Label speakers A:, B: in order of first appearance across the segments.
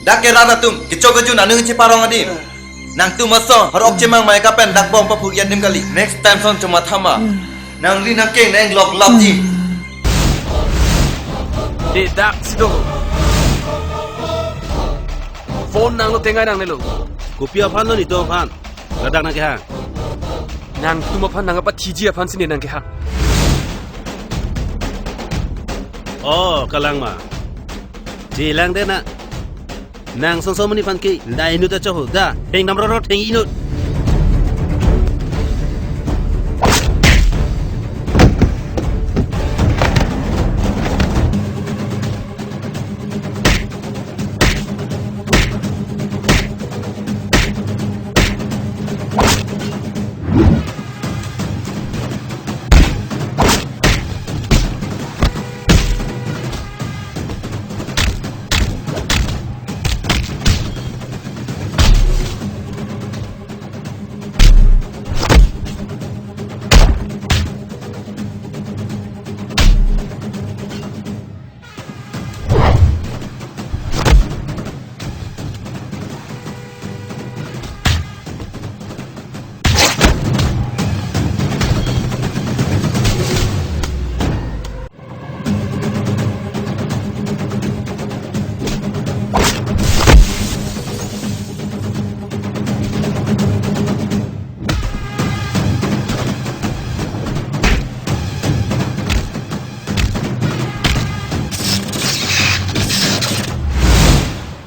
A: Dak kira na tum, kicok keju na nung ciparong adi. Nang tu maso, harok cemang mai kapen dak bom papu yadim kali. Next time son cuma thama. Nang li nang keng nang lok lap ji.
B: Di dak sido. Phone nang lo tengai nang nelo.
C: Kopi apaan lo nih tuh apaan? Ledak nang keha.
B: Nang tu ma phan nang apa tiji apaan sini nang keha.
C: Oh, kalang mah. Jilang deh nak. Nang song mani fan ki, dah inut aja ho, dah. Heng namrot heng inut.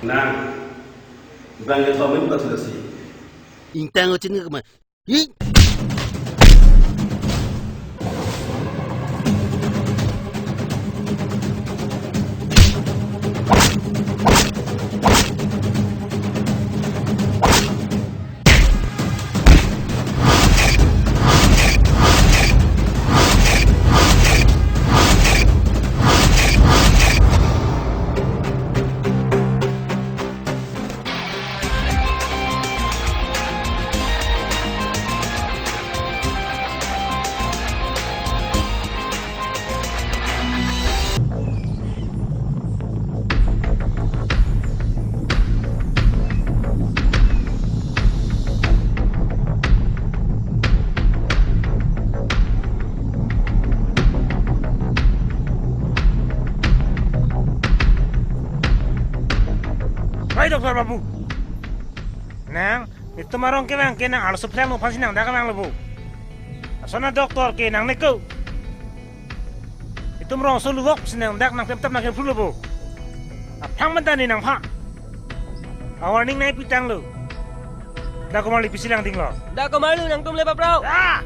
C: Nang, bangga tahu ini betul sih. Intang aja nih kemana?
D: Hai dokter babu. Nang, itu marong ke bang, nang alas suplemen lo pasti nang dah bang lebu. Asana dokter ke nang neko. Itu marong solu wok senang dak nang tetap nang flu lebu. Apang mentani nang pak. Awarning naik pitang lo. Dah kau malu pisilang tinggal.
E: Dah kau malu nang tum lepas perahu.
D: Ah.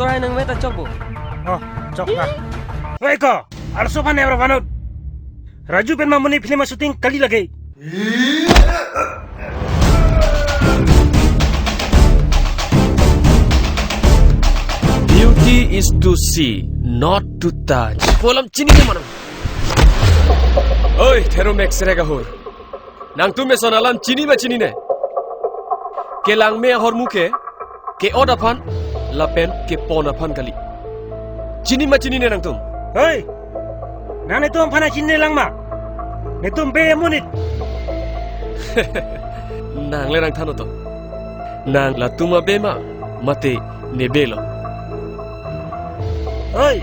E: doktor hai nang meta chok bu.
D: Oh, cok na. Wei ko, also pan ever vanut. Raju pen mamuni film shooting kali lagi.
B: Beauty is to see, not to touch. Polam chini ke manam. Oi, thero max rega hor. Nang tu me sonalam chini ba chini ne. Ke lang me hor muke, ke oda phan, lapen ke pona phan kali. Chini ma chini ne nang tum.
D: Hei, nang itu ampana cini lang ma. Itu be munit.
B: Nang le nang thano to. Nang la tuma be ma, mate ne belo.
D: Hei,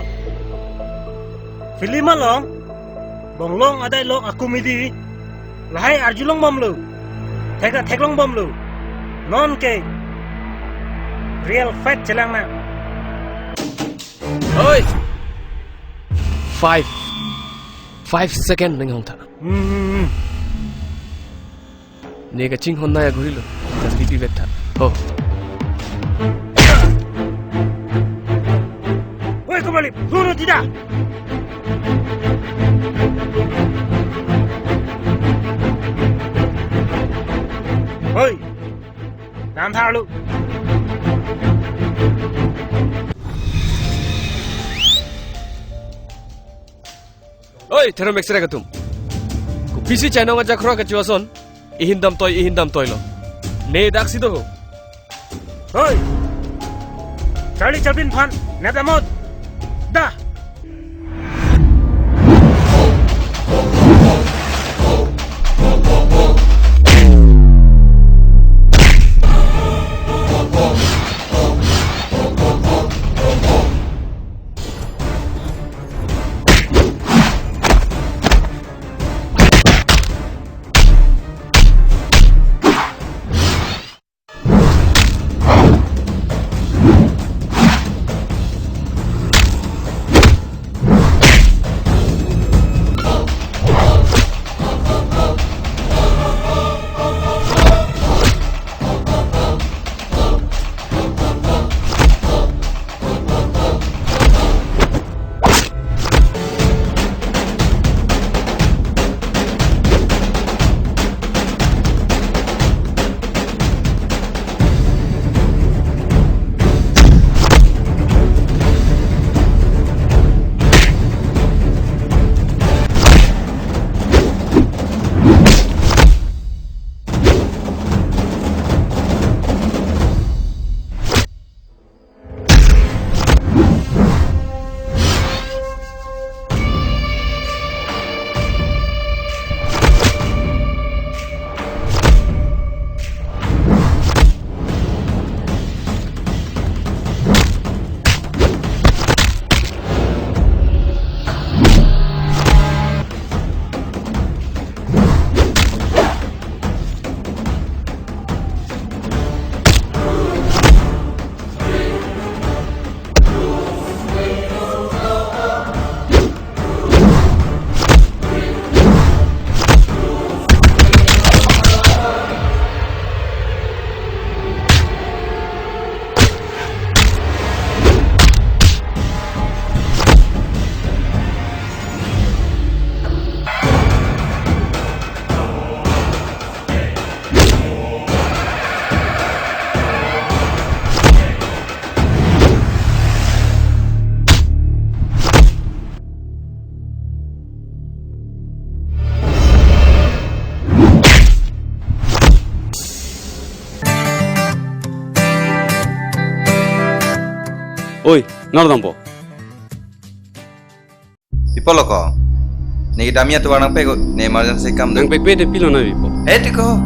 D: film long, bonglong ada long aku midi. Lahai arjulong bom lu. Teklong bom lu. Non ke. Real fight celang na.
B: Oi! 5 second nang hong tha. Nega ching hon na ya gorilo. Jaldi pi betha. Oh.
D: Woi kembali, guru tidak. Hoi, nam thar lu.
B: Oi, thero max rega tum. Ku pisi channel ma jakhra ka chuason. Ihindam toy lo. Ne daksi do.
D: Hoi, Charlie Chaplin fan, neta mod. Dah.
C: Oi, nordampo.
A: Ipolo ko. Ni damia tu orang pego, ni emergency kam
C: Nang pepe de pilo na vipo.
A: Tiko.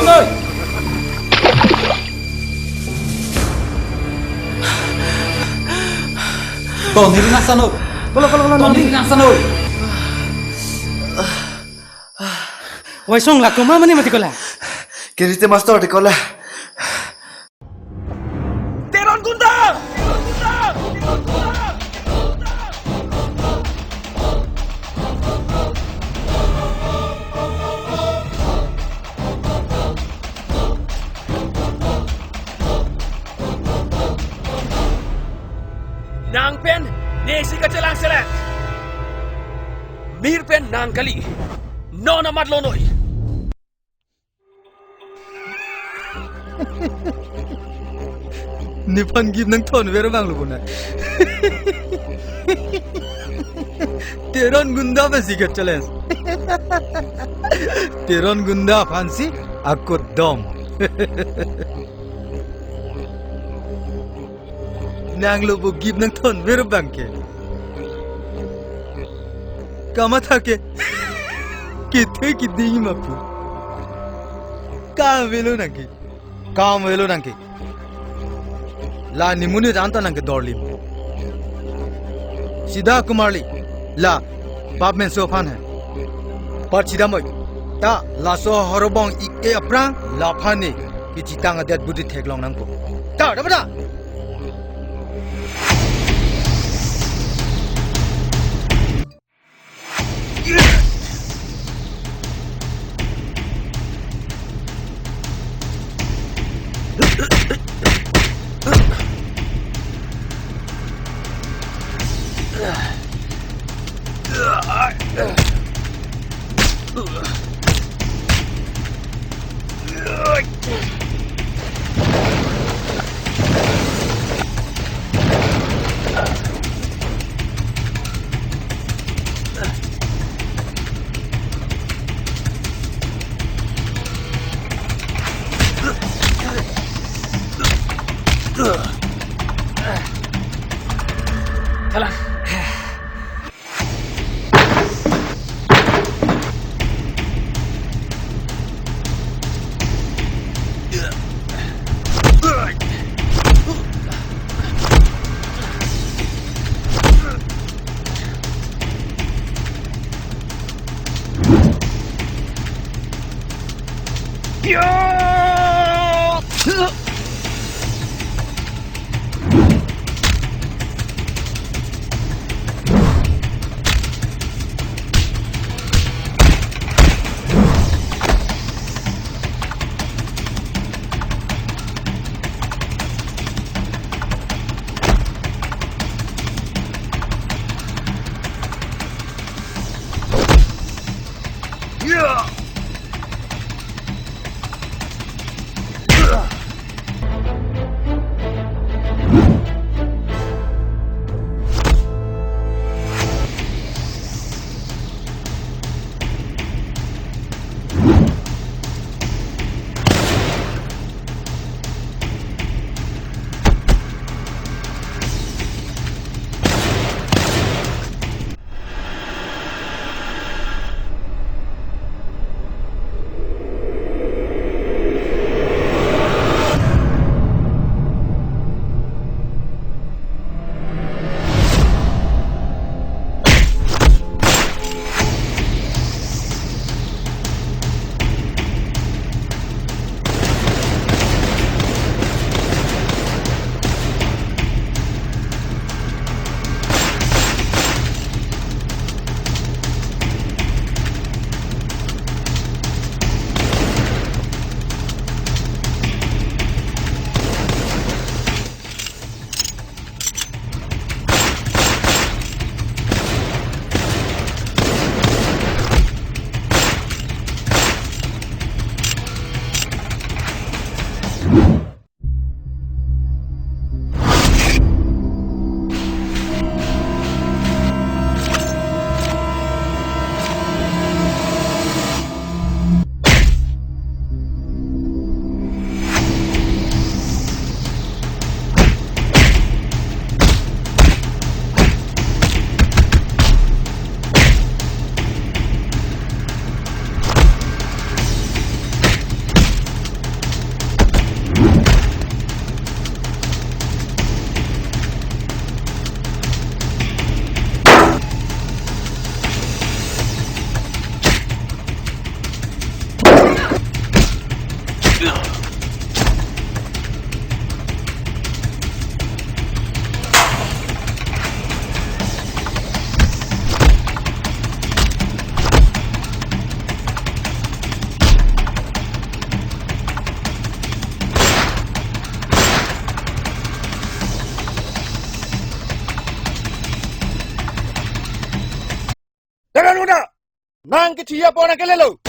F: ơi. Còn thì ngang sang rồi. Còn thì ngang sang rồi.
D: Waisong la kuma mani mati kola.
A: Kirite master de kola.
B: Teron gunda! Nang pen, nesi kacelang seret. Mir pen nang kali. Non amat lonoi.
F: NEPHAN give nang thon vero bang lu na. Teron gunda में सिगरेट चले. Teron gunda fancy aku dom. Nangle bu give nang thon vero bang ke. Kama था के किथे की दी मापू. काम वेलो नंगे. ला निमुनि जानता नंगे दौड़ली. सीधा कुमारली ला बाप में सोफान है. पर सीधा मई ता ला सो हरोबोंग इके अपरांग ला फाने कि चितांग अदेत बुद्धि थेगलोंग नंगको. ता डबदा.
B: Talang.
F: Nang kecil apa nak kelelo?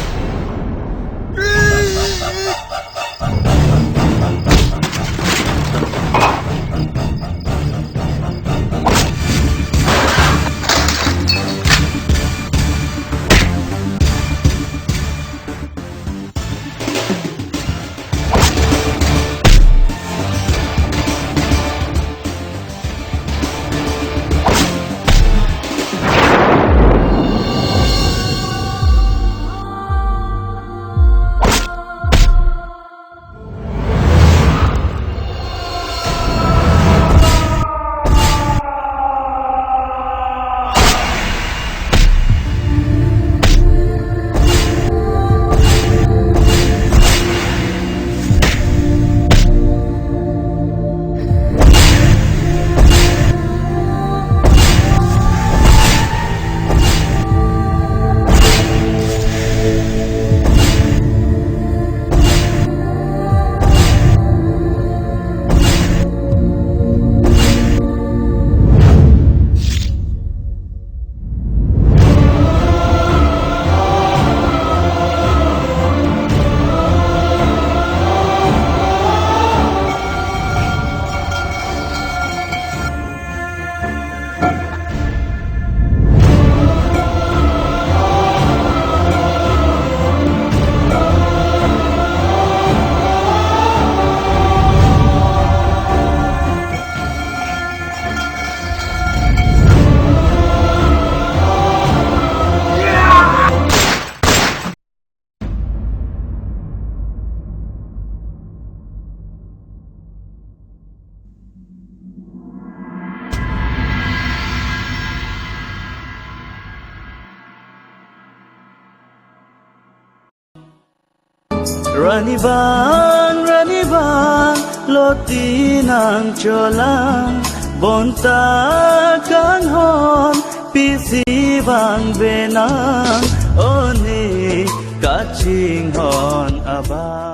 G: Rani bang, loti nang cholang, bonta kan hon, pisi bang benang, oni kaching hon abang.